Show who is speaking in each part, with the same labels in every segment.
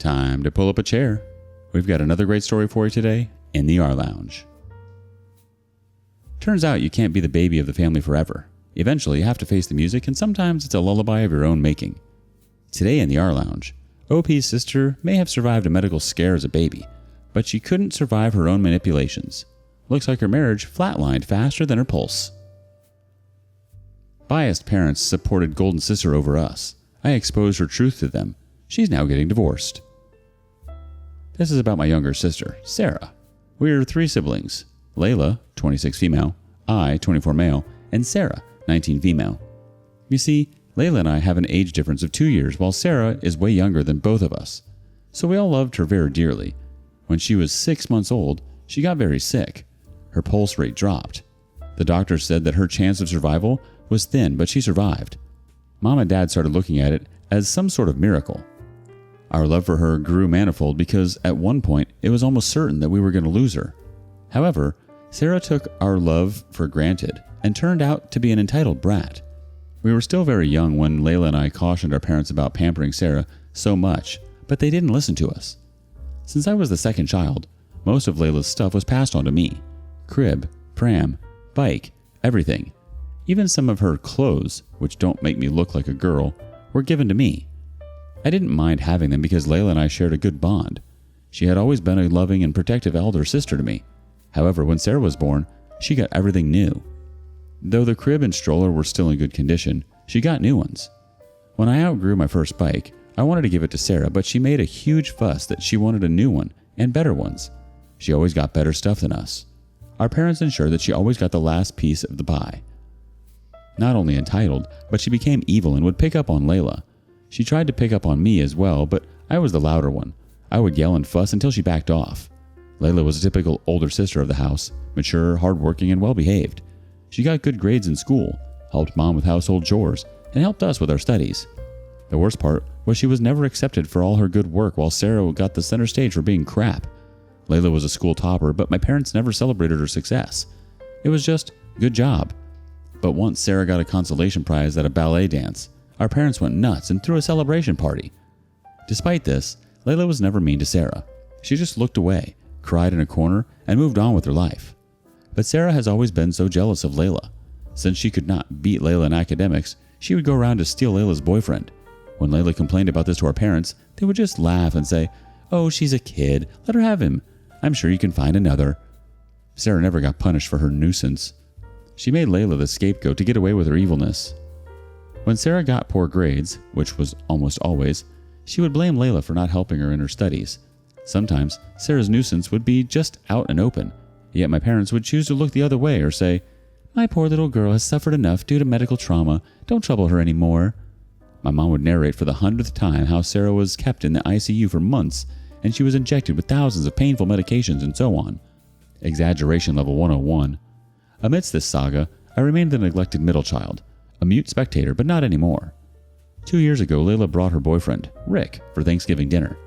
Speaker 1: Time to pull up a chair. We've got another great story for you today in the rLounge. Turns out you can't be the baby of the family forever. Eventually you have to face the music, and sometimes it's a lullaby of your own making. Today in the rLounge, OP's sister may have survived a medical scare as a baby, but she couldn't survive her own manipulations. Looks like her marriage flatlined faster than her pulse. Biased parents supported Golden Sister over us. I exposed her truth to them. She's now getting divorced. This is about my younger sister, Sarah. We're 3 siblings. Layla, 26 female, I, 24 male, and Sarah, 19 female. You see, Layla and I have an age difference of 2 years, while Sarah is way younger than both of us. So we all loved her very dearly. When she was 6 months old, she got very sick. Her pulse rate dropped. The doctor said that her chance of survival was thin, but she survived. Mom and Dad started looking at it as some sort of miracle. Our love for her grew manifold because at one point it was almost certain that we were going to lose her. However, Sarah took our love for granted and turned out to be an entitled brat. We were still very young when Layla and I cautioned our parents about pampering Sarah so much, but they didn't listen to us. Since I was the second child, most of Layla's stuff was passed on to me. Crib, pram, bike, everything. Even some of her clothes, which don't make me look like a girl, were given to me. I didn't mind having them because Layla and I shared a good bond. She had always been a loving and protective elder sister to me. However, when Sarah was born, she got everything new. Though the crib and stroller were still in good condition, she got new ones. When I outgrew my first bike, I wanted to give it to Sarah, but she made a huge fuss that she wanted a new one and better ones. She always got better stuff than us. Our parents ensured that she always got the last piece of the pie. Not only entitled, but she became evil and would pick up on Layla. She tried to pick up on me as well, but I was the louder one. I would yell and fuss until she backed off. Layla was a typical older sister of the house, mature, hardworking, and well-behaved. She got good grades in school, helped Mom with household chores, and helped us with our studies. The worst part was she was never accepted for all her good work, while Sarah got the center stage for being crap. Layla was a school topper, but my parents never celebrated her success. It was just, good job. But once Sarah got a consolation prize at a ballet dance, our parents went nuts and threw a celebration party. Despite this, Layla was never mean to Sarah. She just looked away, cried in a corner, and moved on with her life. But Sarah has always been so jealous of Layla. Since she could not beat Layla in academics, she would go around to steal Layla's boyfriend. When Layla complained about this to our parents, they would just laugh and say, "Oh, she's a kid. Let her have him. I'm sure you can find another." Sarah never got punished for her nuisance. She made Layla the scapegoat to get away with her evilness. When Sarah got poor grades, which was almost always, she would blame Layla for not helping her in her studies. Sometimes, Sarah's nuisance would be just out and open, yet my parents would choose to look the other way or say, "My poor little girl has suffered enough due to medical trauma. Don't trouble her anymore." My mom would narrate for the 100th time how Sarah was kept in the ICU for months, and she was injected with thousands of painful medications and so on. Exaggeration level 101. Amidst this saga, I remained the neglected middle child, a mute spectator, but not anymore. 2 years ago, Layla brought her boyfriend, Rick, for Thanksgiving dinner.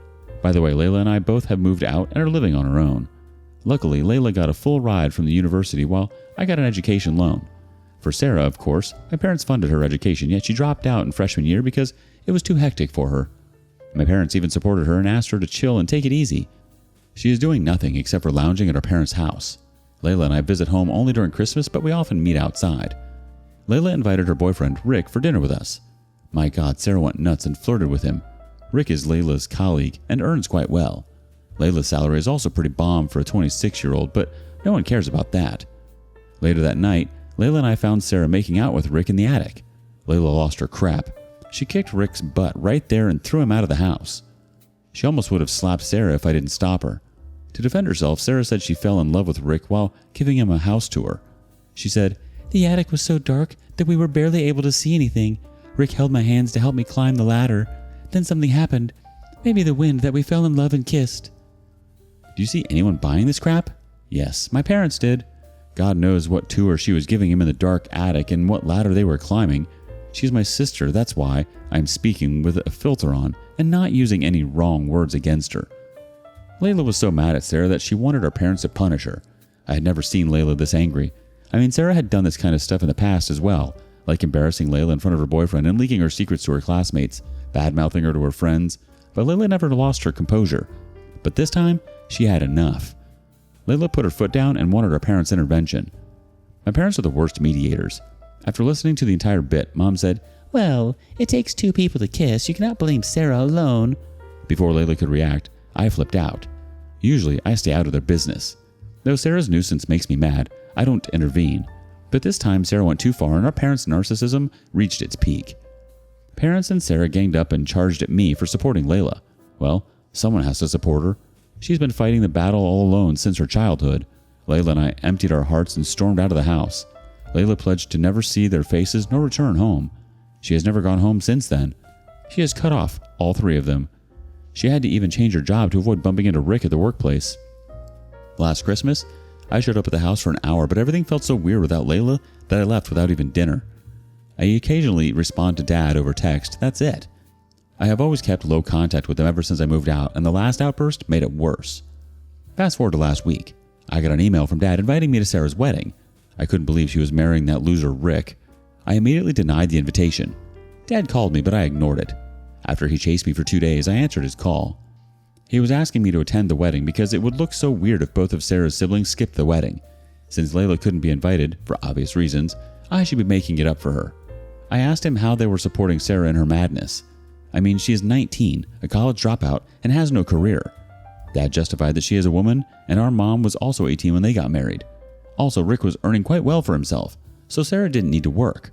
Speaker 1: By the way, Layla and I both have moved out and are living on our own. Luckily, Layla got a full ride from the university while I got an education loan. For Sarah, of course, my parents funded her education, yet she dropped out in freshman year because it was too hectic for her. My parents even supported her and asked her to chill and take it easy. She is doing nothing except for lounging at our parents' house. Layla and I visit home only during Christmas, but we often meet outside. Layla invited her boyfriend, Rick, for dinner with us. My God, Sarah went nuts and flirted with him. Rick is Layla's colleague and earns quite well. Layla's salary is also pretty bomb for a 26-year-old, but no one cares about that. Later that night, Layla and I found Sarah making out with Rick in the attic. Layla lost her crap. She kicked Rick's butt right there and threw him out of the house. She almost would have slapped Sarah if I didn't stop her. To defend herself, Sarah said she fell in love with Rick while giving him a house tour. She said, "The attic was so dark that we were barely able to see anything. Rick held my hands to help me climb the ladder. Then something happened. Maybe the wind that we fell in love and kissed." Do you see anyone buying this crap? Yes, my parents did. God knows what tour she was giving him in the dark attic and what ladder they were climbing. She's my sister, that's why I'm speaking with a filter on and not using any wrong words against her. Layla was so mad at Sarah that she wanted her parents to punish her. I had never seen Layla this angry. I mean, Sarah had done this kind of stuff in the past as well, like embarrassing Layla in front of her boyfriend and leaking her secrets to her classmates, bad-mouthing her to her friends. but Layla never lost her composure. But this time, she had enough. Layla put her foot down and wanted our parents' intervention. My parents are the worst mediators. After listening to the entire bit, Mom said, "Well, it takes two people to kiss. You cannot blame Sarah alone." Before Layla could react, I flipped out. Usually, I stay out of their business. Though Sarah's nuisance makes me mad, I don't intervene. But this time, Sarah went too far and our parents' narcissism reached its peak. Parents and Sarah ganged up and charged at me for supporting Layla. Well, someone has to support her. She's been fighting the battle all alone since her childhood. Layla and I emptied our hearts and stormed out of the house. Layla pledged to never see their faces nor return home. She has never gone home since then. She has cut off all three of them. She had to even change her job to avoid bumping into Rick at the workplace. Last Christmas, I showed up at the house for an hour, but everything felt so weird without Layla that I left without even dinner. I occasionally respond to Dad over text, that's it. I have always kept low contact with them ever since I moved out, and the last outburst made it worse. Fast forward to last week. I got an email from Dad inviting me to Sarah's wedding. I couldn't believe she was marrying that loser Rick. I immediately denied the invitation. Dad called me, but I ignored it. After he chased me for 2 days, I answered his call. He was asking me to attend the wedding because it would look so weird if both of Sarah's siblings skipped the wedding. Since Layla couldn't be invited, for obvious reasons, I should be making it up for her. I asked him how they were supporting Sarah in her madness. I mean, she is 19, a college dropout, and has no career. Dad justified that she is a woman, and our mom was also 18 when they got married. Also, Rick was earning quite well for himself, so Sarah didn't need to work.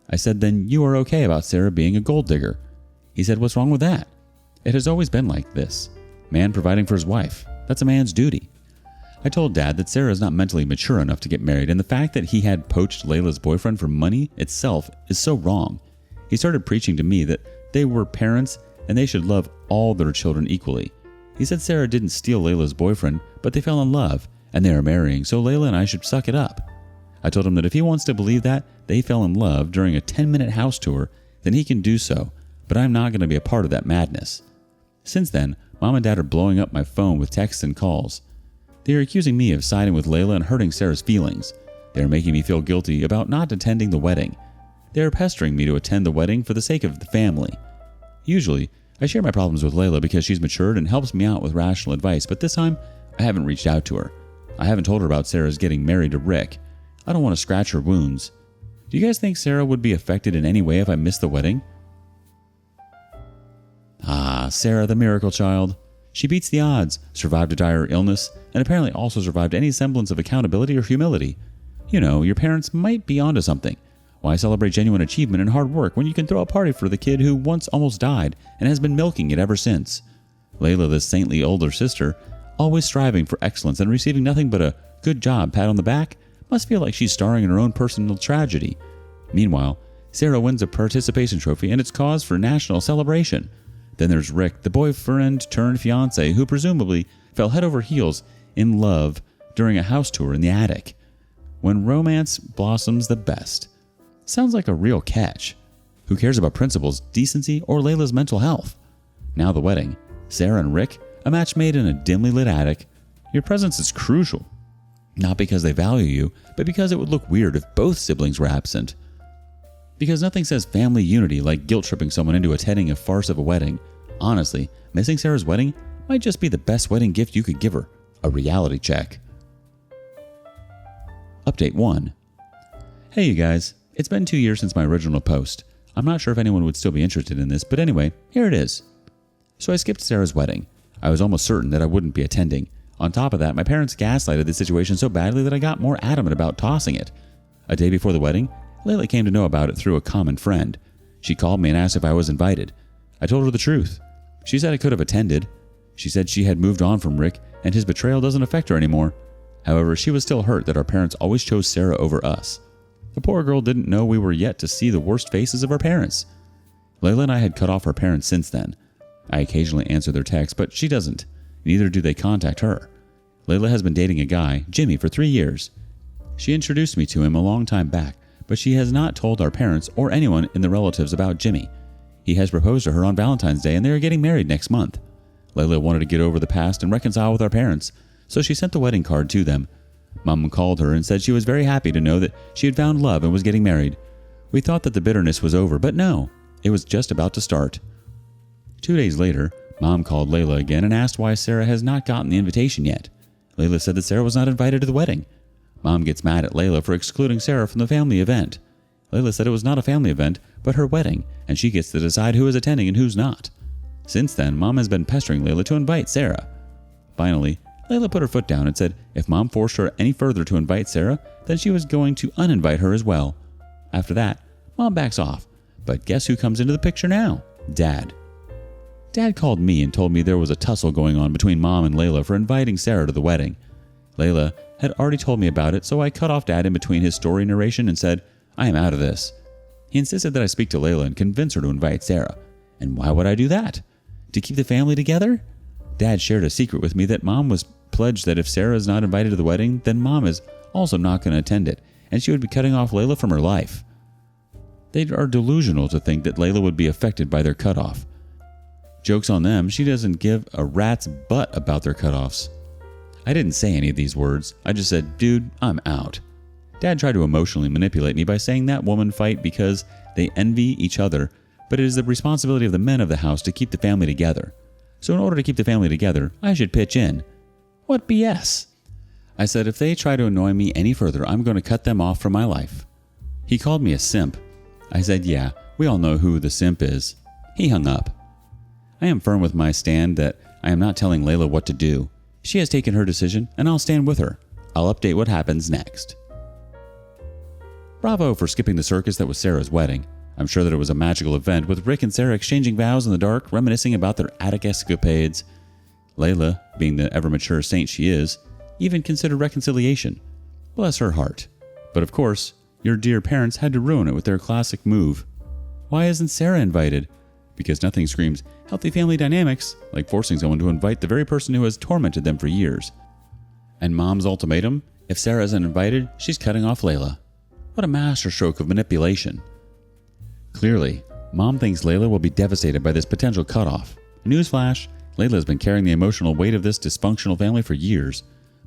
Speaker 1: I said, then you are okay about Sarah being a gold digger. He said, what's wrong with that? It has always been like this. Man providing for his wife. That's a man's duty. I told Dad that Sarah is not mentally mature enough to get married, and the fact that he had poached Layla's boyfriend for money itself is so wrong. He started preaching to me that they were parents and they should love all their children equally. He said Sarah didn't steal Layla's boyfriend, but they fell in love, and they are marrying, so Layla and I should suck it up. I told him that if he wants to believe that they fell in love during a 10-minute house tour, then he can do so, but I'm not going to be a part of that madness. Since then, Mom and Dad are blowing up my phone with texts and calls. They are accusing me of siding with Layla and hurting Sarah's feelings. They are making me feel guilty about not attending the wedding. They are pestering me to attend the wedding for the sake of the family. Usually, I share my problems with Layla because she's matured and helps me out with rational advice, but this time, I haven't reached out to her. I haven't told her about Sarah's getting married to Rick. I don't want to scratch her wounds. Do you guys think Sarah would be affected in any way if I missed the wedding? Ah, Sarah, the miracle child. She beats the odds, survived a dire illness, and apparently also survived any semblance of accountability or humility. You know, your parents might be onto something. Why celebrate genuine achievement and hard work when you can throw a party for the kid who once almost died and has been milking it ever since? Layla, the saintly older sister, always striving for excellence and receiving nothing but a good job pat on the back, must feel like she's starring in her own personal tragedy. Meanwhile, Sarah wins a participation trophy and it's cause for national celebration. Then there's Rick, the boyfriend turned fiance who presumably fell head over heels in love during a house tour in the attic. When romance blossoms the best. Sounds like a real catch. Who cares about principles, decency, or Layla's mental health? Now the wedding. Sarah and Rick, a match made in a dimly lit attic. Your presence is crucial. Not because they value you, but because it would look weird if both siblings were absent. Because nothing says family unity like guilt-tripping someone into attending a farce of a wedding. Honestly, missing Sarah's wedding might just be the best wedding gift you could give her. A reality check. Update 1. Hey you guys, it's been 2 years since my original post. I'm not sure if anyone would still be interested in this, but anyway, here it is. So I skipped Sarah's wedding. I was almost certain that I wouldn't be attending. On top of that, my parents gaslighted the situation so badly that I got more adamant about tossing it. A day before the wedding, Layla came to know about it through a common friend. She called me and asked if I was invited. I told her the truth. She said I could have attended. She said she had moved on from Rick and his betrayal doesn't affect her anymore. However, she was still hurt that our parents always chose Sarah over us. The poor girl didn't know we were yet to see the worst faces of our parents. Layla and I had cut off our parents since then. I occasionally answer their texts, but she doesn't. Neither do they contact her. Layla has been dating a guy, Jimmy, for 3 years. She introduced me to him a long time back, but she has not told our parents or anyone in the relatives about Jimmy. He has proposed to her on Valentine's Day and they are getting married next month. Layla wanted to get over the past and reconcile with our parents, so she sent the wedding card to them. Mom called her and said she was very happy to know that she had found love and was getting married. We thought that the bitterness was over, but no, it was just about to start. 2 days later, Mom called Layla again and asked why Sarah has not gotten the invitation yet. Layla said that Sarah was not invited to the wedding. Mom gets mad at Layla for excluding Sarah from the family event. Layla said it was not a family event, but her wedding, and she gets to decide who is attending and who's not. Since then, Mom has been pestering Layla to invite Sarah. Finally, Layla put her foot down and said if Mom forced her any further to invite Sarah, then she was going to uninvite her as well. After that, Mom backs off. But guess who comes into the picture now? Dad. Dad called me and told me there was a tussle going on between Mom and Layla for inviting Sarah to the wedding. Layla had already told me about it, so I cut off Dad in between his story narration and said, I am out of this. He insisted that I speak to Layla and convince her to invite Sarah. And why would I do that? To keep the family together? Dad shared a secret with me that Mom was pledged that if Sarah is not invited to the wedding, then Mom is also not going to attend it, and she would be cutting off Layla from her life. They are delusional to think that Layla would be affected by their cutoff. Joke's on them, she doesn't give a rat's butt about their cutoffs. I didn't say any of these words, I just said, dude, I'm out. Dad tried to emotionally manipulate me by saying that women fight because they envy each other, but it is the responsibility of the men of the house to keep the family together. So in order to keep the family together, I should pitch in. What BS? I said if they try to annoy me any further, I'm going to cut them off from my life. He called me a simp. I said, yeah, we all know who the simp is. He hung up. I am firm with my stand that I am not telling Layla what to do. She has taken her decision, and I'll stand with her. I'll update what happens next. Bravo for skipping the circus that was Sarah's wedding. I'm sure that it was a magical event with Rick and Sarah exchanging vows in the dark, reminiscing about their attic escapades. Layla, being the ever-mature saint she is, even considered reconciliation. Bless her heart. But of course, your dear parents had to ruin it with their classic move. Why isn't Sarah invited? Because nothing screams healthy family dynamics like forcing someone to invite the very person who has tormented them for years. And Mom's ultimatum? If Sarah isn't invited, she's cutting off Layla. What a masterstroke of manipulation. Clearly, Mom thinks Layla will be devastated by this potential cutoff. Newsflash, Layla has been carrying the emotional weight of this dysfunctional family for years.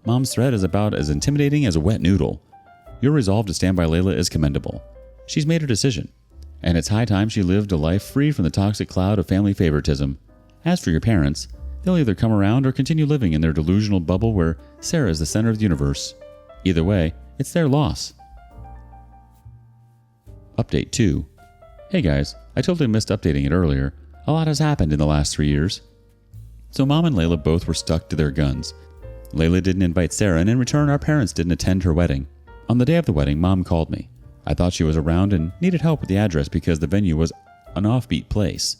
Speaker 1: Mom's threat is about as intimidating as a wet noodle. Your resolve to stand by Layla is commendable. She's made her decision. And it's high time she lived a life free from the toxic cloud of family favoritism. As for your parents, they'll either come around or continue living in their delusional bubble where Sarah is the center of the universe. Either way, it's their loss. Update 2. Hey guys, I totally missed updating it earlier. A lot has happened in the last 3 years. So Mom and Layla both were stuck to their guns. Layla didn't invite Sarah, and in return our parents didn't attend her wedding. On the day of the wedding, Mom called me. I thought she was around and needed help with the address because the venue was an offbeat place.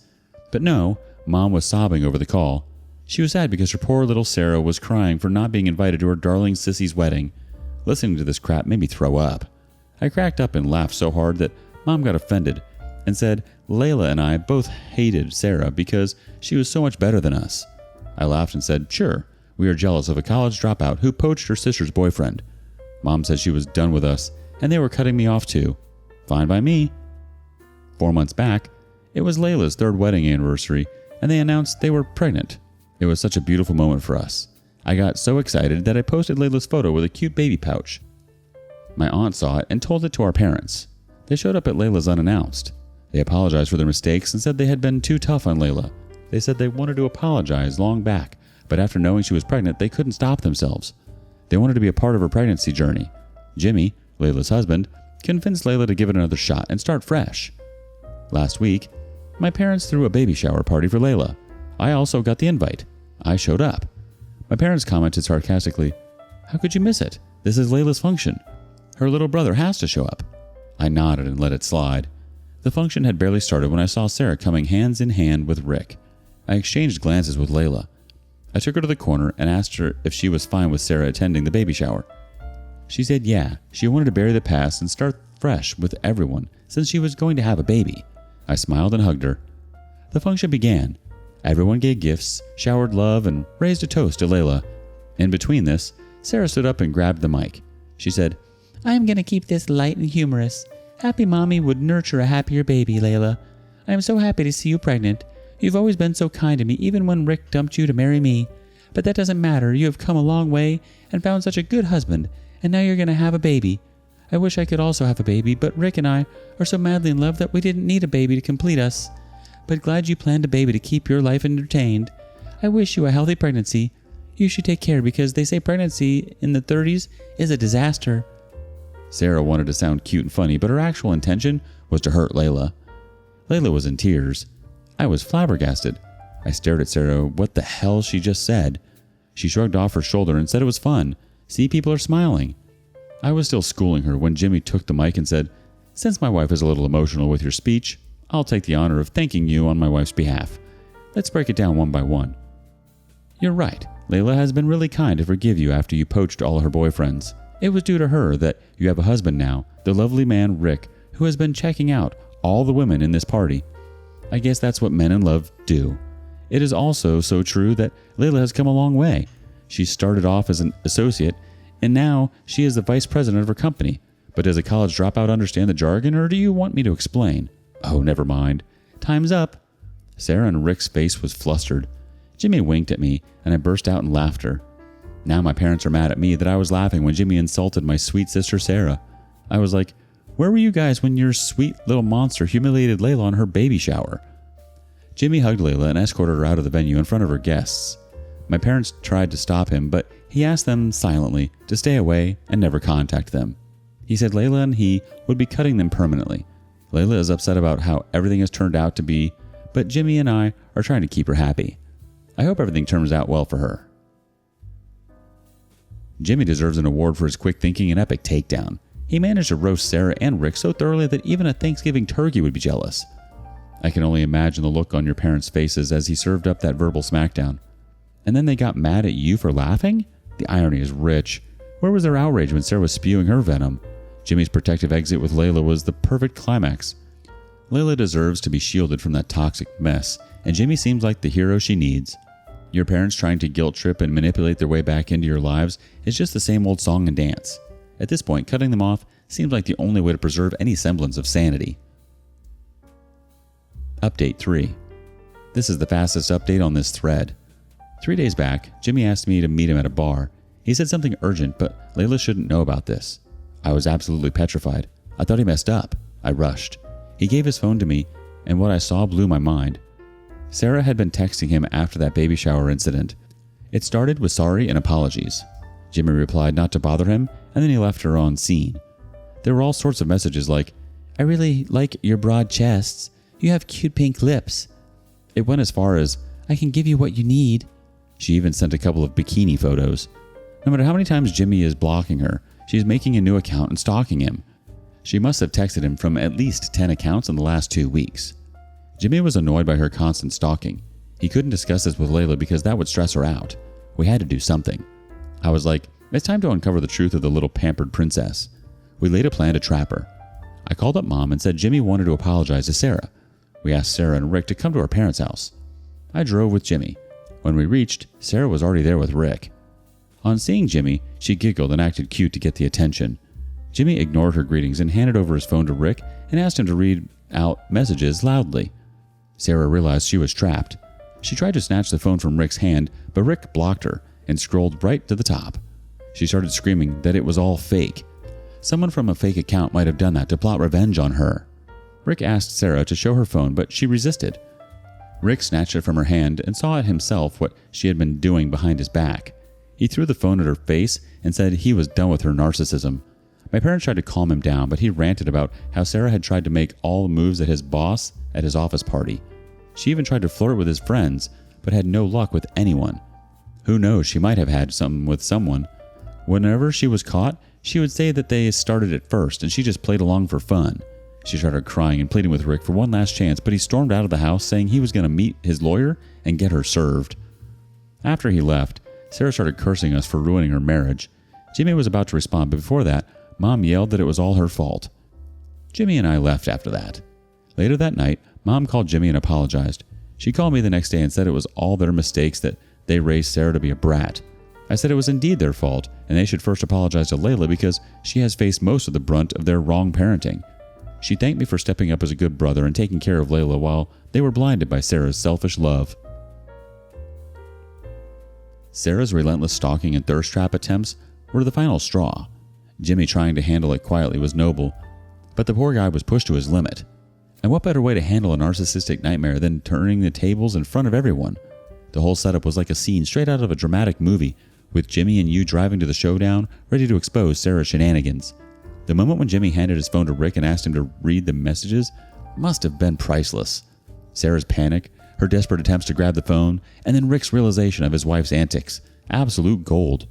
Speaker 1: But no, Mom was sobbing over the call. She was sad because her poor little Sarah was crying for not being invited to her darling sissy's wedding. Listening to this crap made me throw up. I cracked up and laughed so hard that Mom got offended and said Layla and I both hated Sarah because she was so much better than us. I laughed and said, sure, we are jealous of a college dropout who poached her sister's boyfriend. Mom said she was done with us, and they were cutting me off too. Fine by me. 4 months back, it was Layla's 3rd wedding anniversary, and they announced they were pregnant. It was such a beautiful moment for us. I got so excited that I posted Layla's photo with a cute baby pouch. My aunt saw it and told it to our parents. They showed up at Layla's unannounced. They apologized for their mistakes and said they had been too tough on Layla. They said they wanted to apologize long back, but after knowing she was pregnant, they couldn't stop themselves. They wanted to be a part of her pregnancy journey. Jimmy, Layla's husband, convinced Layla to give it another shot and start fresh. Last week, my parents threw a baby shower party for Layla. I also got the invite. I showed up. My parents commented sarcastically, "How could you miss it? This is Layla's function. Her little brother has to show up." I nodded and let it slide. The function had barely started when I saw Sarah coming hands in hand with Rick. I exchanged glances with Layla. I took her to the corner and asked her if she was fine with Sarah attending the baby shower. She said yeah, she wanted to bury the past and start fresh with everyone since she was going to have a baby. I smiled and hugged her. The function began. Everyone gave gifts, showered love, and raised a toast to Layla. In between this, Sarah stood up and grabbed the mic. She said, "I am going to keep this light and humorous. Happy mommy would nurture a happier baby, Layla. I am so happy to see you pregnant. You've always been so kind to me, even when Rick dumped you to marry me. But that doesn't matter. You have come a long way and found such a good husband, and now you're going to have a baby. I wish I could also have a baby, but Rick and I are so madly in love that we didn't need a baby to complete us. But glad you planned a baby to keep your life entertained. I wish you a healthy pregnancy. You should take care because they say pregnancy in the 30s is a disaster. Sarah wanted to sound cute and funny, but her actual intention was to hurt Layla. Layla was in tears. I was flabbergasted. I stared at Sarah what the hell she just said. She shrugged off her shoulder and said it was fun. See, people are smiling. I was still schooling her when Jimmy took the mic and said, "Since my wife is a little emotional with your speech, I'll take the honor of thanking you on my wife's behalf. Let's break it down one by one. You're right. Layla has been really kind to forgive you after you poached all her boyfriends. It was due to her that you have a husband now, the lovely man Rick, who has been checking out all the women in this party. I guess that's what men in love do. It is also so true that Layla has come a long way. She started off as an associate, and now she is the vice president of her company. But does a college dropout understand the jargon, or do you want me to explain? Oh, never mind. Time's up." Sarah and Rick's face was flustered. Jimmy winked at me, and I burst out in laughter. Now my parents are mad at me that I was laughing when Jimmy insulted my sweet sister Sarah. I was like, where were you guys when your sweet little monster humiliated Layla on her baby shower? Jimmy hugged Layla and escorted her out of the venue in front of her guests. My parents tried to stop him, but he asked them silently to stay away and never contact them. He said Layla and he would be cutting them permanently. Layla is upset about how everything has turned out to be, but Jimmy and I are trying to keep her happy. I hope everything turns out well for her. Jimmy deserves an award for his quick thinking and epic takedown. He managed to roast Sarah and Rick so thoroughly that even a Thanksgiving turkey would be jealous. I can only imagine the look on your parents' faces as he served up that verbal smackdown. And then they got mad at you for laughing? The irony is rich. Where was their outrage when Sarah was spewing her venom? Jimmy's protective exit with Layla was the perfect climax. Layla deserves to be shielded from that toxic mess, and Jimmy seems like the hero she needs. Your parents trying to guilt trip and manipulate their way back into your lives is just the same old song and dance. At this point, cutting them off seems like the only way to preserve any semblance of sanity. Update 3. This is the fastest update on this thread. 3 days back, Jimmy asked me to meet him at a bar. He said something urgent, but Layla shouldn't know about this. I was absolutely petrified. I thought he messed up. I rushed. He gave his phone to me, and what I saw blew my mind. Sarah had been texting him after that baby shower incident. It started with sorry and apologies. Jimmy replied not to bother him, and then he left her on scene. There were all sorts of messages like, "I really like your broad chests. You have cute pink lips." It went as far as, "I can give you what you need." She even sent a couple of bikini photos. No matter how many times Jimmy is blocking her, she's making a new account and stalking him. She must have texted him from at least 10 accounts in the last 2 weeks. Jimmy was annoyed by her constant stalking. He couldn't discuss this with Layla because that would stress her out. We had to do something. I was like, it's time to uncover the truth of the little pampered princess. We laid a plan to trap her. I called up Mom and said Jimmy wanted to apologize to Sarah. We asked Sarah and Rick to come to our parents' house. I drove with Jimmy. When we reached, Sarah was already there with Rick. On seeing Jimmy, she giggled and acted cute to get the attention. Jimmy ignored her greetings and handed over his phone to Rick and asked him to read out messages loudly. Sarah realized she was trapped. She tried to snatch the phone from Rick's hand, but Rick blocked her and scrolled right to the top. She started screaming that it was all fake. Someone from a fake account might have done that to plot revenge on her. Rick asked Sarah to show her phone, but she resisted. Rick snatched it from her hand and saw it himself what she had been doing behind his back. He threw the phone at her face and said he was done with her narcissism. My parents tried to calm him down, but he ranted about how Sarah had tried to make all the moves at his boss at his office party. She even tried to flirt with his friends, but had no luck with anyone. Who knows, she might have had something with someone. Whenever she was caught, she would say that they started it first and she just played along for fun. She started crying and pleading with Rick for one last chance, but he stormed out of the house saying he was going to meet his lawyer and get her served. After he left, Sarah started cursing us for ruining her marriage. Jimmy was about to respond, but before that, Mom yelled that it was all her fault. Jimmy and I left after that. Later that night, Mom called Jimmy and apologized. She called me the next day and said it was all their mistakes that they raised Sarah to be a brat. I said it was indeed their fault, and they should first apologize to Layla because she has faced most of the brunt of their wrong parenting. She thanked me for stepping up as a good brother and taking care of Layla while they were blinded by Sarah's selfish love. Sarah's relentless stalking and thirst trap attempts were the final straw. Jimmy trying to handle it quietly was noble, but the poor guy was pushed to his limit. And what better way to handle a narcissistic nightmare than turning the tables in front of everyone? The whole setup was like a scene straight out of a dramatic movie, with Jimmy and Yu driving to the showdown, ready to expose Sarah's shenanigans. The moment when Jimmy handed his phone to Rick and asked him to read the messages must have been priceless. Sarah's panic, her desperate attempts to grab the phone, and then Rick's realization of his wife's antics. Absolute gold.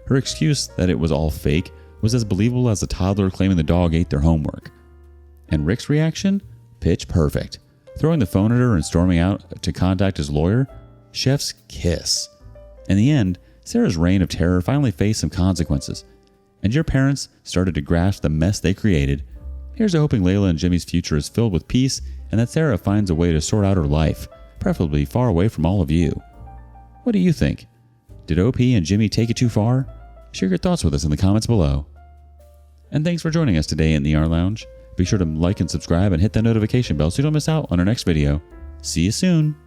Speaker 1: Her excuse that it was all fake was as believable as a toddler claiming the dog ate their homework. And Rick's reaction? Pitch perfect. Throwing the phone at her and storming out to contact his lawyer? Chef's kiss. In the end, Sarah's reign of terror finally faced some consequences, and your parents started to grasp the mess they created. Here's to hoping Layla and Jimmy's future is filled with peace and that Sarah finds a way to sort out her life, preferably far away from all of you. What do you think? Did OP and Jimmy take it too far? Share your thoughts with us in the comments below. And thanks for joining us today in the rLounge. Be sure to like and subscribe and hit that notification bell so you don't miss out on our next video. See you soon!